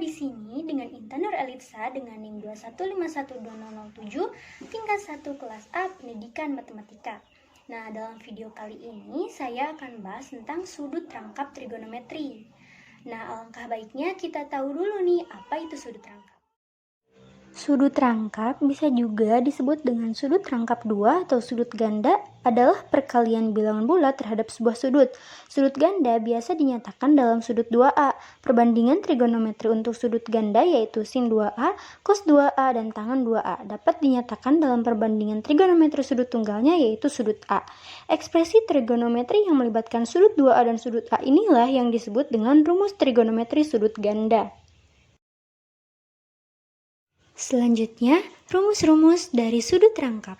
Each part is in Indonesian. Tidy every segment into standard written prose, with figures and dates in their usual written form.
di sini dengan Intan Nur Elitsa dengan NIM 2151207 tingkat 1 kelas A Pendidikan Matematika. Nah, dalam video kali ini saya akan bahas tentang sudut rangkap trigonometri. Nah, alangkah baiknya kita tahu dulu nih apa itu sudut rangkap. Sudut rangkap bisa juga disebut dengan sudut rangkap dua atau sudut ganda adalah perkalian bilangan bulat terhadap sebuah sudut. Sudut ganda biasa dinyatakan dalam sudut 2A. Perbandingan trigonometri untuk sudut ganda yaitu sin 2A, cos 2A, dan tangan 2A dapat dinyatakan dalam perbandingan trigonometri sudut tunggalnya yaitu sudut A. Ekspresi trigonometri yang melibatkan sudut 2A dan sudut A inilah yang disebut dengan rumus trigonometri sudut ganda. Selanjutnya, rumus-rumus dari sudut rangkap.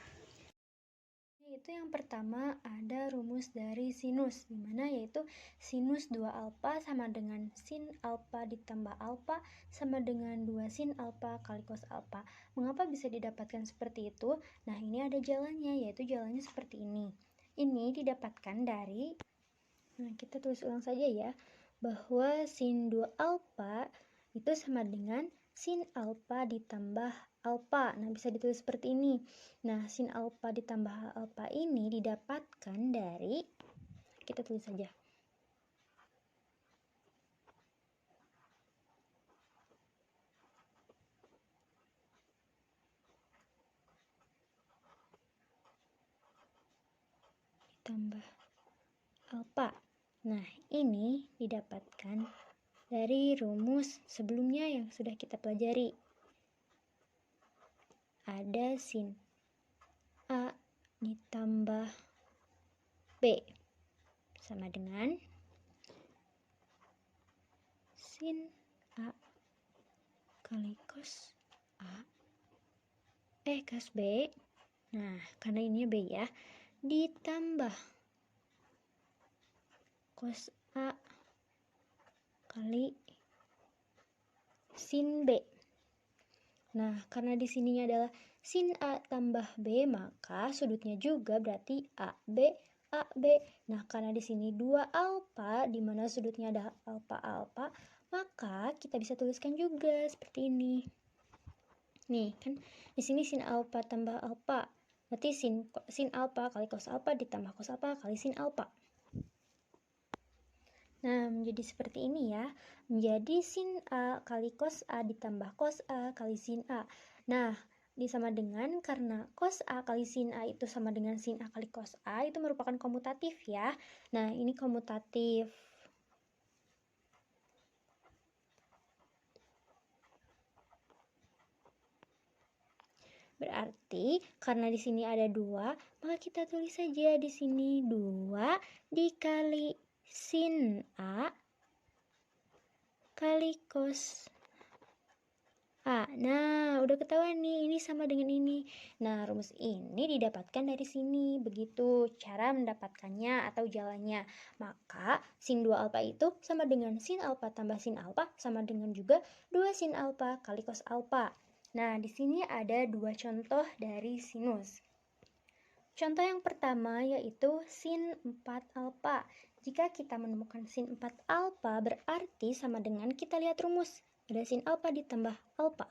Yaitu yang pertama ada rumus dari sinus, dimana yaitu sinus 2 alfa sama dengan sin alfa ditambah alfa sama dengan 2 sin alfa kali cos alfa. Mengapa bisa didapatkan seperti itu? Nah, ini ada jalannya, yaitu jalannya seperti ini. Ini didapatkan dari, kita tulis ulang saja ya, bahwa sin 2 alfa itu sama dengan sin alfa ditambah alfa. Nah, bisa ditulis seperti ini. Nah, sin alfa ditambah alfa ini didapatkan dari, kita tulis saja. Ditambah alfa. Nah, ini didapatkan dari rumus sebelumnya yang sudah kita pelajari. Ada sin A ditambah B sama dengan sin A kali cos A cos B. Nah, karena ini B ya, ditambah cos A kali sin B. Nah, karena di sininya adalah sin A tambah B, maka sudutnya juga berarti AB, AB. Nah, karena di sini 2 alfa, di mana sudutnya ada alfa-alfa, maka kita bisa tuliskan juga seperti ini. Nih, kan di sini sin alfa tambah alfa, berarti sin alfa kali cos alfa ditambah cos alfa kali sin alfa. Nah, menjadi seperti ini ya. Menjadi sin A kali cos A ditambah cos A kali sin A. Nah, disama dengan karena cos A kali sin A itu sama dengan sin A kali cos A, itu merupakan komutatif ya. Nah, ini komutatif. Berarti karena di sini ada 2, maka kita tulis saja di sini 2 dikali sin A kali cos A. Nah, udah ketahuan nih, ini sama dengan ini. Nah, rumus ini didapatkan dari sini. Begitu cara mendapatkannya atau jalannya. Maka, sin 2 alfa itu sama dengan sin alfa tambah sin alfa sama dengan juga 2 sin alfa kali cos alfa. Nah, di sini ada 2 contoh dari sinus. Contoh yang pertama yaitu sin 4 alfa. Jika kita menemukan sin 4 alfa berarti sama dengan kita lihat rumus. Ada sin alfa ditambah alfa.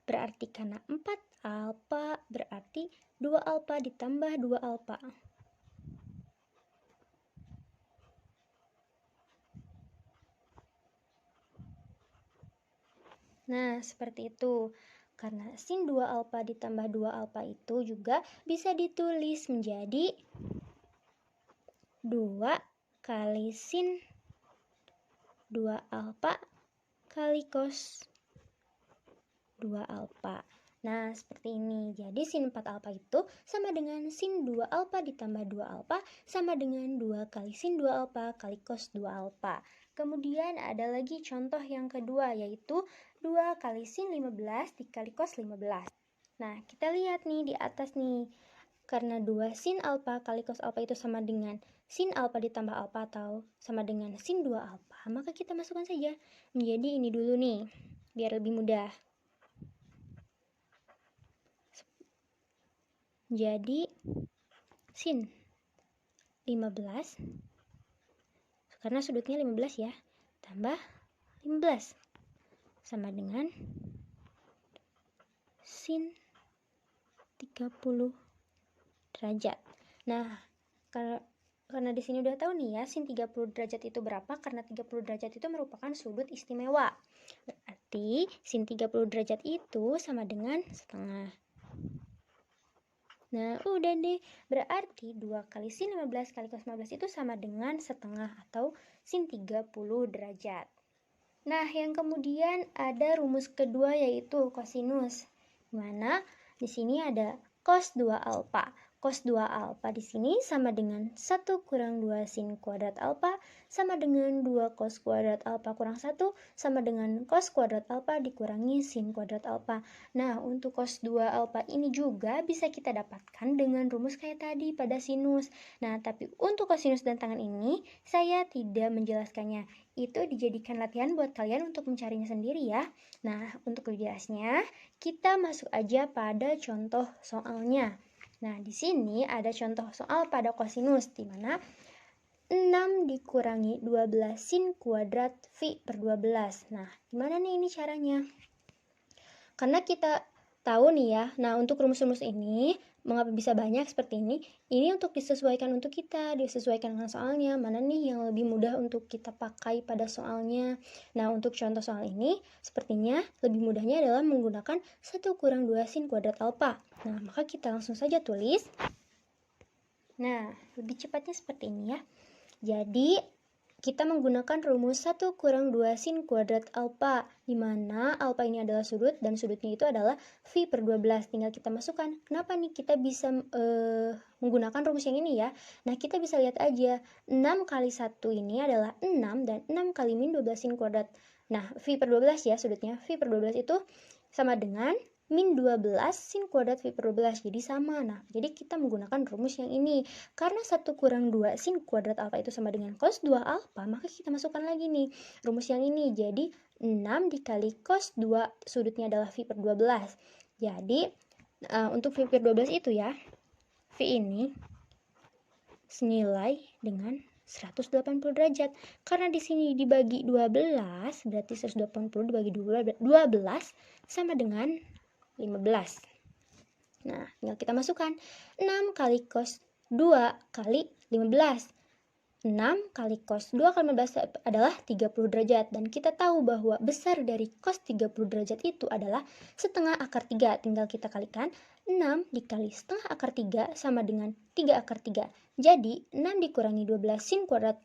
Berarti karena 4 alfa berarti 2 alfa ditambah 2 alfa. Nah, seperti itu. Karena sin 2 alfa ditambah 2 alfa itu juga bisa ditulis menjadi 2 kali sin 2 alfa kali cos 2 alfa. Nah, seperti ini. Jadi sin 4 alfa itu sama dengan sin 2 alfa ditambah 2 alfa sama dengan 2 kali sin 2 alfa kali cos 2 alfa. Kemudian ada lagi contoh yang kedua yaitu 2 kali sin 15 dikali cos 15. Nah, kita lihat nih di atas nih. Karena 2 sin alfa kali cos alfa itu sama dengan sin alfa ditambah alfa atau sama dengan sin 2 alfa, maka kita masukkan saja menjadi ini dulu nih, biar lebih mudah. Jadi sin 15, karena sudutnya 15 ya, tambah 15 sama dengan sin 30 derajat. Nah, karena di sini udah tahu nih ya, sin 30 derajat itu berapa? Karena 30 derajat itu merupakan sudut istimewa. Berarti sin 30 derajat itu sama dengan setengah. Nah, udah deh. Berarti 2 kali sin 15 kali cos 15 itu sama dengan setengah atau sin 30 derajat. Nah, yang kemudian ada rumus kedua yaitu kosinus. Dimana di sini ada cos 2 alfa. Cos 2 alfa di sini sama dengan 1 kurang 2 sin kuadrat alfa sama dengan 2 cos kuadrat alfa kurang 1 sama dengan cos kuadrat alfa dikurangi sin kuadrat alfa. Nah, untuk cos 2 alfa ini juga bisa kita dapatkan dengan rumus kayak tadi pada sinus. Nah, tapi untuk kosinus dan tangen ini saya tidak menjelaskannya. Itu dijadikan latihan buat kalian untuk mencarinya sendiri ya. Nah, untuk lebih jelasnya, kita masuk aja pada contoh soalnya. Nah, di sini ada contoh soal pada kosinus, di mana 6 dikurangi 12 sin kuadrat V per 12. Nah, gimana nih ini caranya? Karena kita tahu nih ya, nah untuk rumus-rumus ini, mengapa bisa banyak seperti ini untuk disesuaikan untuk kita, disesuaikan dengan soalnya, mana nih yang lebih mudah untuk kita pakai pada soalnya. Nah, untuk contoh soal ini, sepertinya lebih mudahnya adalah menggunakan 1 kurang 2 sin kuadrat alfa. Nah, maka kita langsung saja tulis. Nah, lebih cepatnya seperti ini ya. Jadi, kita menggunakan rumus 1 kurang 2 sin kuadrat alfa, di mana alfa ini adalah sudut dan sudutnya itu adalah V per 12. Tinggal kita masukkan. Kenapa nih kita bisa menggunakan rumus yang ini ya? Nah, kita bisa lihat aja. 6 kali 1 ini adalah 6 dan 6 kali min 12 sin kuadrat. Nah, V per 12 ya sudutnya. V per 12 itu sama dengan min 12 sin kuadrat V per 12, jadi sama. Nah, jadi kita menggunakan rumus yang ini. Karena 1 kurang 2 sin kuadrat alfa itu sama dengan cos 2 alfa, maka kita masukkan lagi nih rumus yang ini. Jadi 6 dikali cos 2, sudutnya adalah V per 12. Jadi untuk V per 12 itu ya, V ini senilai dengan 180 derajat. Karena di sini dibagi 12, berarti 180 dibagi 12 sama dengan 15. Nah, tinggal kita masukkan 6 kali cos 2 kali 15. 6 kali cos 2 kali 15 adalah 30 derajat. Dan kita tahu bahwa besar dari cos 30 derajat itu adalah setengah akar 3. Tinggal kita kalikan 6 dikali setengah akar 3 sama dengan 3 akar 3. Jadi 6 dikurangi 12 sin kuadrat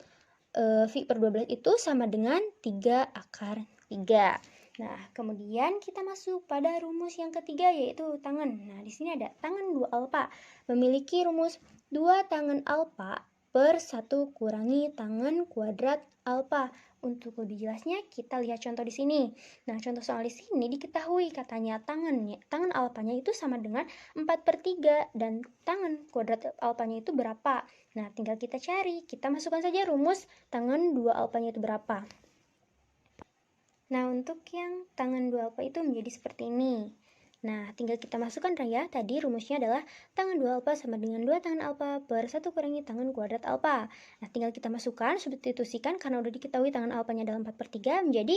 V per 12 itu sama dengan 3 akar 3. Nah, kemudian kita masuk pada rumus yang ketiga yaitu tangen. Nah, di sini ada tangen 2 alfa. Memiliki rumus 2 tangen alfa per 1 kurangi tangen kuadrat alfa. Untuk lebih jelasnya kita lihat contoh di sini. Nah, contoh soal di sini diketahui katanya tangen alfanya itu sama dengan 4/3 dan tangen kuadrat alfanya itu berapa. Nah, tinggal kita cari. Kita masukkan saja rumus tangen 2 alfanya itu berapa. Nah, untuk yang tangen 2 alfa itu menjadi seperti ini. Nah, tinggal kita masukkan ya. Tadi rumusnya adalah tangen 2 alfa sama dengan 2 tangen alfa per 1 kurangi tangen kuadrat alfa. Nah, tinggal kita masukkan, substitusikan karena udah diketahui tangen alfanya adalah 4/3 menjadi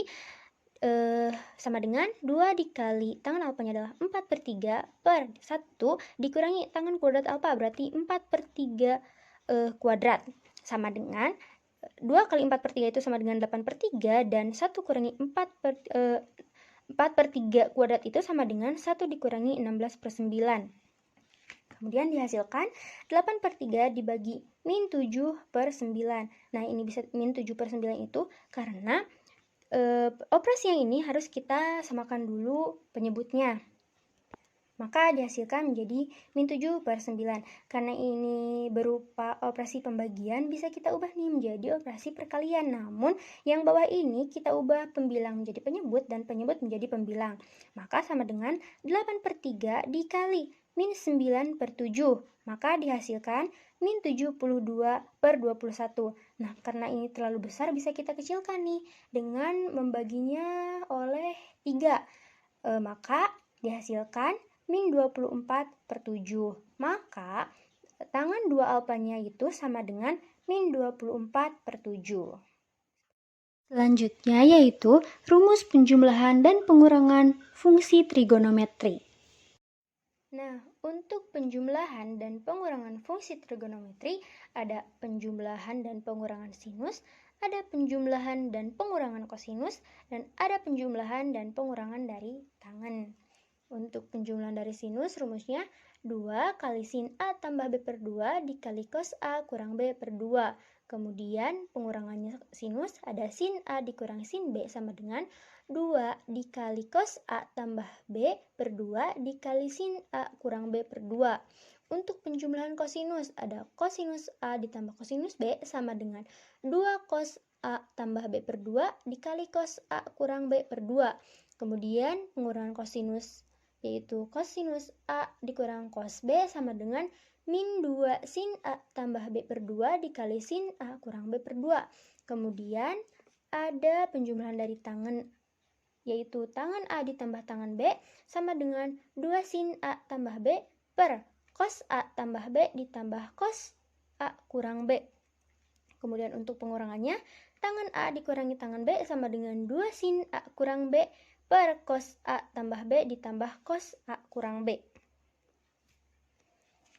sama dengan 2 dikali tangen alfanya adalah 4/3 per 1 dikurangi tangen kuadrat alfa, berarti 4/3 kuadrat sama dengan 2 kali 4/3 itu sama dengan 8/3 dan 1 kurangi 4/3 kuadrat itu sama dengan 1 dikurangi 16/9. Kemudian dihasilkan 8/3 dibagi min 7/9. Nah, ini bisa min 7/9 itu karena operasi yang ini harus kita samakan dulu penyebutnya. Maka dihasilkan menjadi min 7/9. Karena ini berupa operasi pembagian, bisa kita ubah nih menjadi operasi perkalian. Namun, yang bawah ini kita ubah pembilang menjadi penyebut dan penyebut menjadi pembilang. Maka sama dengan 8/3 dikali min 9/7. Maka dihasilkan min 72/21. Nah, karena ini terlalu besar, bisa kita kecilkan nih dengan membaginya oleh 3. Maka dihasilkan min 24/7. Maka tangen 2 alfanya itu sama dengan min 24/7. Selanjutnya yaitu rumus penjumlahan dan pengurangan fungsi trigonometri. Nah, untuk penjumlahan dan pengurangan fungsi trigonometri, ada penjumlahan dan pengurangan sinus, ada penjumlahan dan pengurangan kosinus, dan ada penjumlahan dan pengurangan dari tangen. Untuk penjumlahan dari sinus, rumusnya 2 kali sin A tambah B per 2 dikali cos A kurang B per 2. Kemudian pengurangannya sinus ada sin A dikurangi sin B sama dengan 2 dikali cos A tambah B per 2 dikali sin A kurang B per 2. Untuk penjumlahan kosinus ada kosinus A ditambah kosinus B sama dengan 2 cos A tambah B per 2 dikali cos A kurang B per 2. Kemudian pengurangan kosinus yaitu kosinus A dikurang cos B sama dengan min 2 sin A tambah B per 2 dikali sin A kurang B per 2. Kemudian ada penjumlahan dari tangen, yaitu tangen A ditambah tangen B sama dengan 2 sin A tambah B per cos A tambah B ditambah cos A kurang B. Kemudian untuk pengurangannya, tangen A dikurangi tangen B sama dengan 2 sin A kurang B per cos A tambah B ditambah cos A kurang B.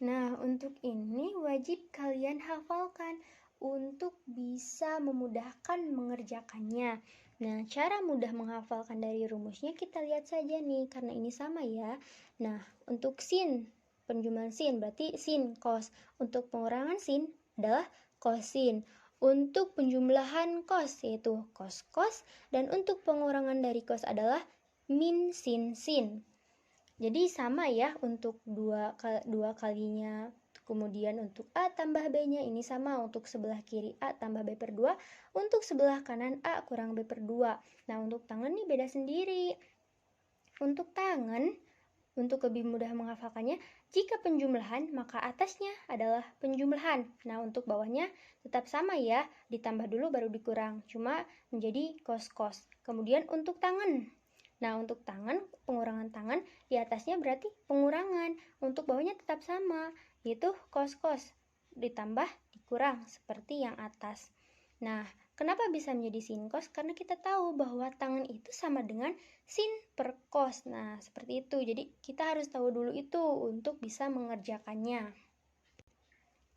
Nah, untuk ini wajib kalian hafalkan untuk bisa memudahkan mengerjakannya. Nah, cara mudah menghafalkan dari rumusnya kita lihat saja nih, karena ini sama ya. Nah, untuk sin, penjumlahan sin berarti sin cos. Untuk pengurangan sin adalah kosin. Untuk penjumlahan cos yaitu cos. Dan untuk pengurangan dari cos adalah min sin. Jadi sama ya untuk dua kalinya. Kemudian untuk A tambah B-nya ini sama untuk sebelah kiri A tambah B per 2. Untuk sebelah kanan A kurang B per 2. Nah, untuk tangan nih beda sendiri. Untuk tangan, untuk lebih mudah menghafalkannya, jika penjumlahan maka atasnya adalah penjumlahan. Nah, untuk bawahnya tetap sama ya, ditambah dulu baru dikurang, cuma menjadi kos. Kemudian untuk tangan. Nah, untuk tangan, pengurangan tangan di atasnya berarti pengurangan. Untuk bawahnya tetap sama, yaitu kos ditambah dikurang seperti yang atas. Nah, kenapa bisa menjadi sin cos? Karena kita tahu bahwa tangan itu sama dengan sin per cos. Nah, seperti itu. Jadi, kita harus tahu dulu itu untuk bisa mengerjakannya.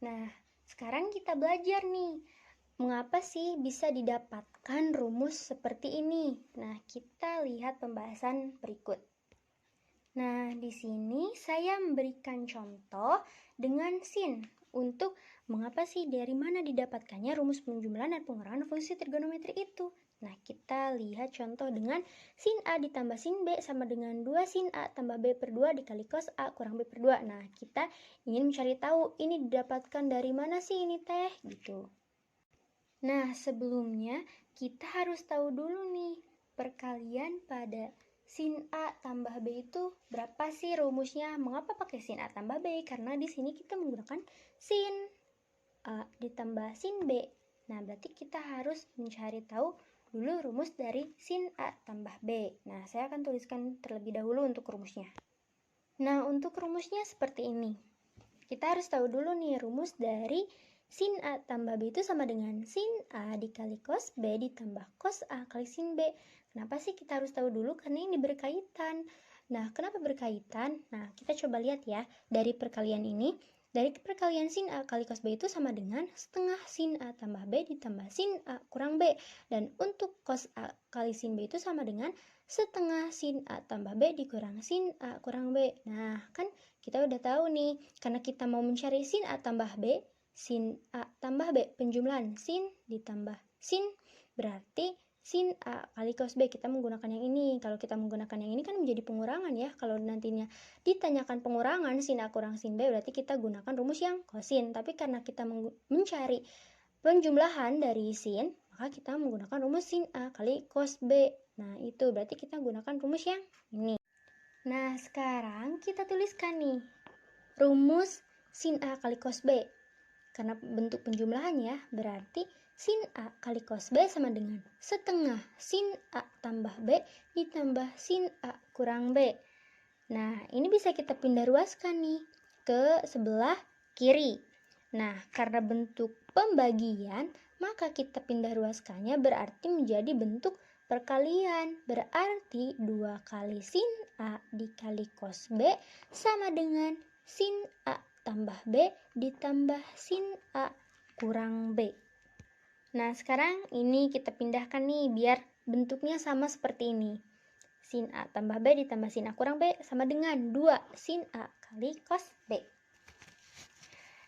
Nah, sekarang kita belajar nih. Mengapa sih bisa didapatkan rumus seperti ini? Nah, kita lihat pembahasan berikut. Nah, di sini saya memberikan contoh dengan sin untuk mengapa sih dari mana didapatkannya rumus penjumlahan dan pengurangan fungsi trigonometri itu. Nah, kita lihat contoh dengan sin A ditambah sin B sama dengan 2 sin A tambah B per 2 dikali cos A kurang B per 2. Nah, kita ingin mencari tahu ini didapatkan dari mana sih ini teh gitu. Nah, sebelumnya kita harus tahu dulu nih perkalian pada sin A tambah B itu berapa sih rumusnya? Mengapa pakai sin A tambah B? Karena di sini kita menggunakan sin A ditambah sin B. Nah, berarti kita harus mencari tahu dulu rumus dari sin A tambah B. Nah, saya akan tuliskan terlebih dahulu untuk rumusnya. Nah, untuk rumusnya seperti ini. Kita harus tahu dulu nih rumus dari sin A tambah B itu sama dengan sin A dikali cos B ditambah cos A kali sin B. Kenapa sih kita harus tahu dulu? Karena ini berkaitan. Nah, kenapa berkaitan? Nah, kita coba lihat ya. Dari perkalian ini, dari perkalian sin A kali cos B itu sama dengan setengah sin A tambah B ditambah sin A kurang B. Dan untuk cos A kali sin B itu sama dengan setengah sin A tambah B dikurang sin A kurang B. Nah, kan kita udah tahu nih, karena kita mau mencari sin A tambah B, sin A tambah B, penjumlahan sin ditambah sin, berarti sin A kali cos B. Kita menggunakan yang ini. Kalau kita menggunakan yang ini kan menjadi pengurangan ya. Kalau nantinya ditanyakan pengurangan sin A kurang sin B, berarti kita gunakan rumus yang kosin. Tapi karena kita mencari penjumlahan dari sin, maka kita menggunakan rumus sin A kali cos B. Nah, itu berarti kita gunakan rumus yang ini. Nah, sekarang kita tuliskan nih rumus sin A kali cos B. Karena bentuk penjumlahannya berarti sin A kali cos B sama dengan setengah sin A tambah B ditambah sin A kurang B. Nah, ini bisa kita pindah ruaskan nih ke sebelah kiri. Nah, karena bentuk pembagian, maka kita pindah ruaskannya berarti menjadi bentuk perkalian. Berarti 2 kali sin A dikali cos B sama dengan sin A tambah B ditambah sin A kurang B. Nah, sekarang ini kita pindahkan nih biar bentuknya sama seperti ini. Sin A tambah B ditambah sin A kurang B sama dengan 2 sin A kali cos B.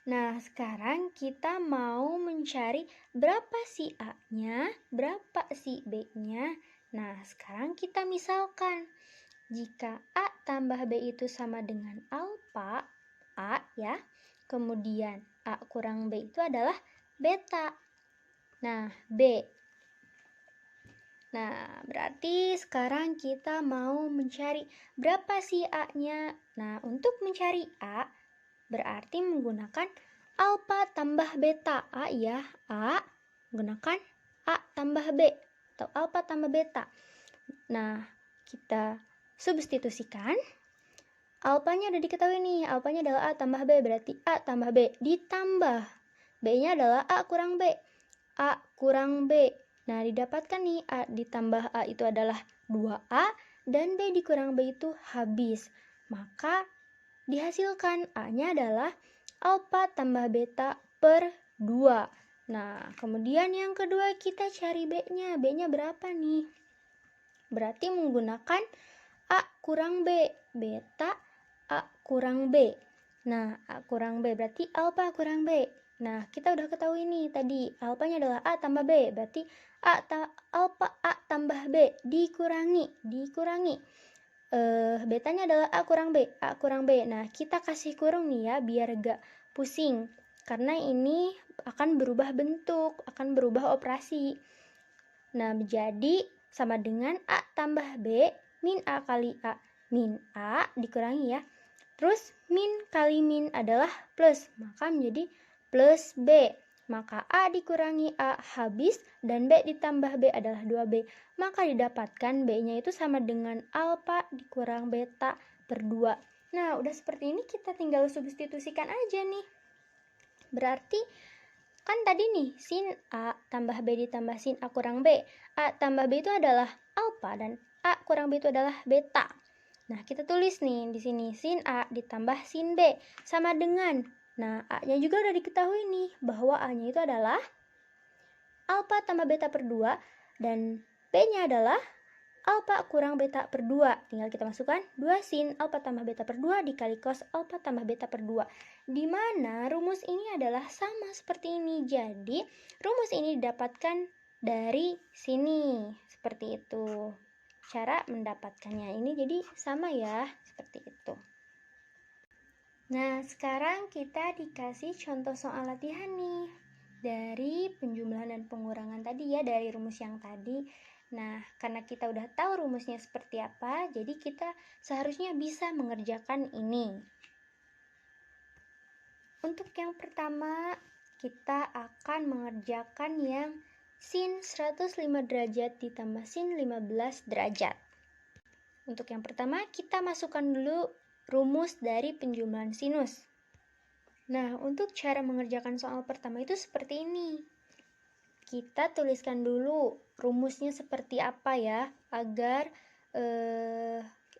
Nah, sekarang kita mau mencari berapa si A-nya, berapa si B-nya. Nah, sekarang kita misalkan, jika A tambah B itu sama dengan alfa, A ya, kemudian A kurang B itu adalah beta. Nah, B. Nah, berarti sekarang kita mau mencari berapa si A-nya. Nah, untuk mencari A, berarti menggunakan alfa tambah beta. A ya, A menggunakan A tambah B atau alfa tambah beta. Nah, kita substitusikan. Alfanya udah diketahui nih, alfanya adalah A tambah B, berarti A tambah B ditambah B-nya adalah A kurang B. A kurang B. Nah, didapatkan nih A ditambah A itu adalah 2A dan B dikurang B itu habis. Maka dihasilkan A-nya adalah alfa tambah beta per 2. Nah, kemudian yang kedua kita cari B-nya. B-nya berapa nih? Berarti menggunakan A kurang B. Beta A kurang B. Nah, A kurang B berarti alfa kurang B. Nah, kita udah ketahui nih tadi alfanya adalah A tambah B. Berarti alfa A tambah B dikurangi. Betanya adalah A kurang B. Nah, kita kasih kurung nih ya biar gak pusing. Karena ini akan berubah bentuk, akan berubah operasi. Nah, menjadi sama dengan A tambah B min A kali A. Min A dikurangi ya. Terus min kali min adalah plus. Maka menjadi plus B. Maka A dikurangi A habis dan B ditambah B adalah 2B. Maka didapatkan B-nya itu sama dengan alfa dikurang beta per 2. Nah, udah seperti ini kita tinggal substitusikan aja nih. Berarti kan tadi nih sin A tambah B ditambah sin A kurang B. A tambah B itu adalah alfa dan A kurang B itu adalah beta. Nah, kita tulis nih di sini sin A ditambah sin B sama dengan, nah, A-nya juga udah diketahui nih bahwa A-nya itu adalah alfa tambah beta per 2 dan B-nya adalah alfa kurang beta per 2. Tinggal kita masukkan 2 sin alfa tambah beta per 2 dikali cos alfa tambah beta per 2. Di mana rumus ini adalah sama seperti ini. Jadi, rumus ini didapatkan dari sini. Seperti itu. Cara mendapatkannya ini jadi sama ya, seperti itu. Nah, sekarang kita dikasih contoh soal latihan nih. Dari penjumlahan dan pengurangan tadi ya, dari rumus yang tadi. Nah, karena kita udah tahu rumusnya seperti apa, jadi kita seharusnya bisa mengerjakan ini. Untuk yang pertama, kita akan mengerjakan yang sin 105 derajat ditambah sin 15 derajat. Untuk yang pertama, kita masukkan dulu rumus dari penjumlahan sinus. Nah, untuk cara mengerjakan soal pertama itu seperti ini. Kita tuliskan dulu rumusnya seperti apa ya, agar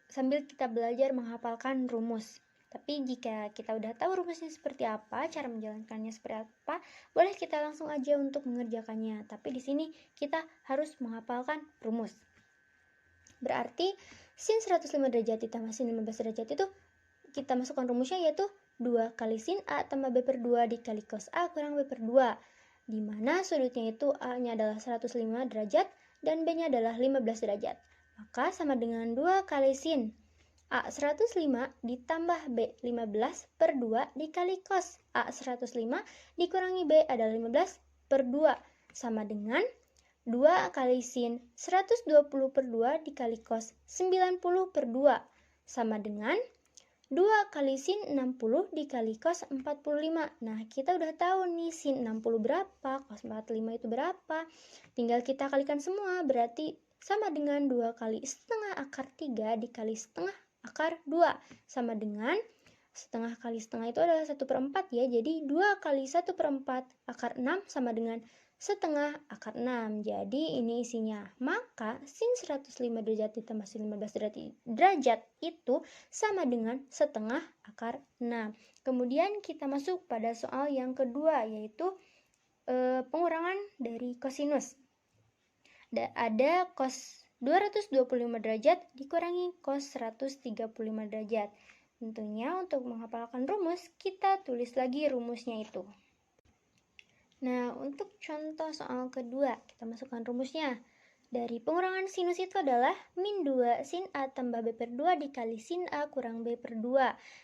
sambil kita belajar menghafalkan rumus. Tapi jika kita udah tahu rumusnya seperti apa, cara menjalankannya seperti apa, boleh kita langsung aja untuk mengerjakannya. Tapi di sini kita harus menghafalkan rumus. Berarti sin 105 derajat ditambah sin 15 derajat itu kita masukkan rumusnya yaitu 2 kali sin A tambah B per 2 dikali cos A kurang B per 2. Di mana sudutnya itu A-nya adalah 105 derajat dan B-nya adalah 15 derajat. Maka sama dengan 2 kali sin A 105 ditambah B 15 per 2 dikali cos A 105 dikurangi B adalah 15 per 2 sama dengan 2 kali sin 120 per 2 dikali cos 90 per 2 sama dengan 2 kali sin 60 dikali cos 45. Nah, kita udah tahu nih sin 60 berapa, cos 45 itu berapa. Tinggal kita kalikan semua, berarti sama dengan 2 kali setengah akar 3 dikali setengah akar 2. Sama dengan setengah kali setengah itu adalah 1/4 ya. Jadi 2 kali 1/4 akar 6 sama dengan setengah akar 6. Jadi ini isinya. Maka sin 105 derajat ditambah sin 15 derajat itu sama dengan setengah akar 6. Kemudian kita masuk pada soal yang kedua, yaitu pengurangan dari kosinus. Ada cos 225 derajat dikurangi cos 135 derajat. Tentunya untuk menghafalkan rumus, kita tulis lagi rumusnya itu. Nah, untuk contoh soal kedua, kita masukkan rumusnya. Dari pengurangan sinus itu adalah min 2 sin A tambah B per 2 dikali sin A kurang B per 2,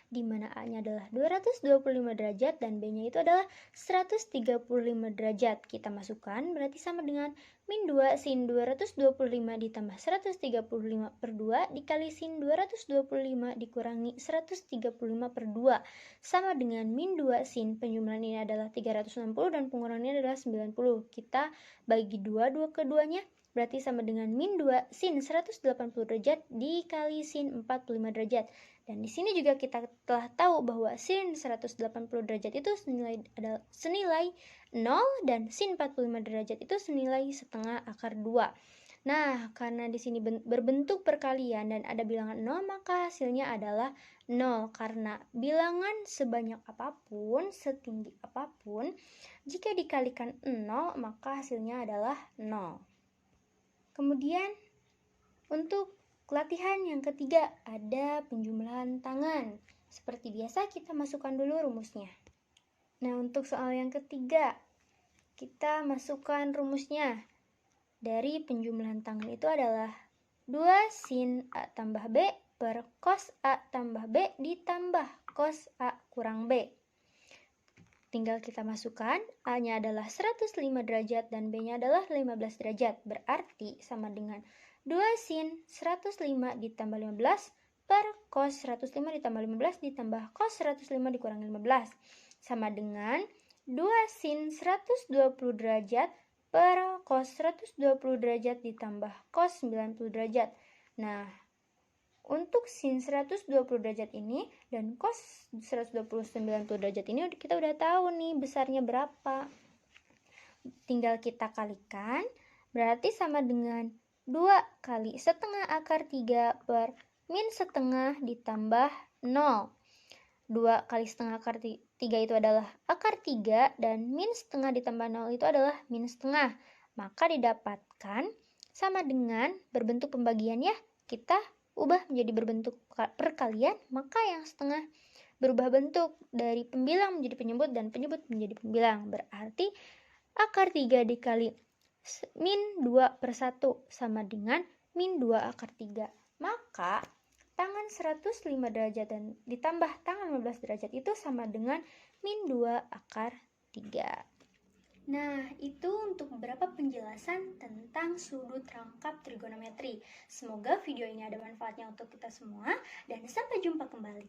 di mana A-nya adalah 225 derajat dan B-nya itu adalah 135 derajat. Kita masukkan, berarti sama dengan min 2 sin 225 ditambah 135 per 2 dikali sin 225 dikurangi 135 per 2, sama dengan min 2 sin, penjumlahan ini adalah 360 dan pengurangannya adalah 90. Kita bagi 2 keduanya, berarti sama dengan min 2 sin 180 derajat dikali sin 45 derajat. Dan di sini juga kita telah tahu bahwa sin 180 derajat itu senilai 0 dan sin 45 derajat itu senilai setengah akar 2. Nah, karena di sini berbentuk perkalian dan ada bilangan 0, maka hasilnya adalah 0. Karena bilangan sebanyak apapun, setinggi apapun, jika dikalikan 0, maka hasilnya adalah 0. Kemudian untuk latihan yang ketiga ada penjumlahan tangan. Seperti biasa kita masukkan dulu rumusnya. Nah, untuk soal yang ketiga kita masukkan rumusnya. Dari penjumlahan tangan itu adalah 2 sin A tambah B per cos A tambah B ditambah cos A kurang B. Tinggal kita masukkan, A-nya adalah 105 derajat dan B-nya adalah 15 derajat. Berarti sama dengan 2 sin 105 ditambah 15 per cos 105 ditambah 15 ditambah cos 105 dikurangi 15. Sama dengan 2 sin 120 derajat per cos 120 derajat ditambah cos 90 derajat. Nah, untuk sin 120 derajat ini dan cos 120 90 derajat ini kita udah tahu nih besarnya berapa. Tinggal kita kalikan, berarti sama dengan 2 kali setengah akar 3 per min setengah ditambah 0. 2 kali setengah akar 3 itu adalah akar 3 dan min setengah ditambah 0 itu adalah min setengah. Maka didapatkan sama dengan berbentuk pembagian ya. Kita ubah menjadi berbentuk perkalian, maka yang setengah berubah bentuk dari pembilang menjadi penyebut dan penyebut menjadi pembilang. Berarti akar 3 dikali min 2 per 1 sama dengan min 2 akar 3. Maka tangan 105 derajat dan ditambah tangan 15 derajat itu sama dengan min 2 akar 3. Nah, itu untuk beberapa penjelasan tentang sudut rangkap trigonometri. Semoga video ini ada manfaatnya untuk kita semua dan sampai jumpa kembali.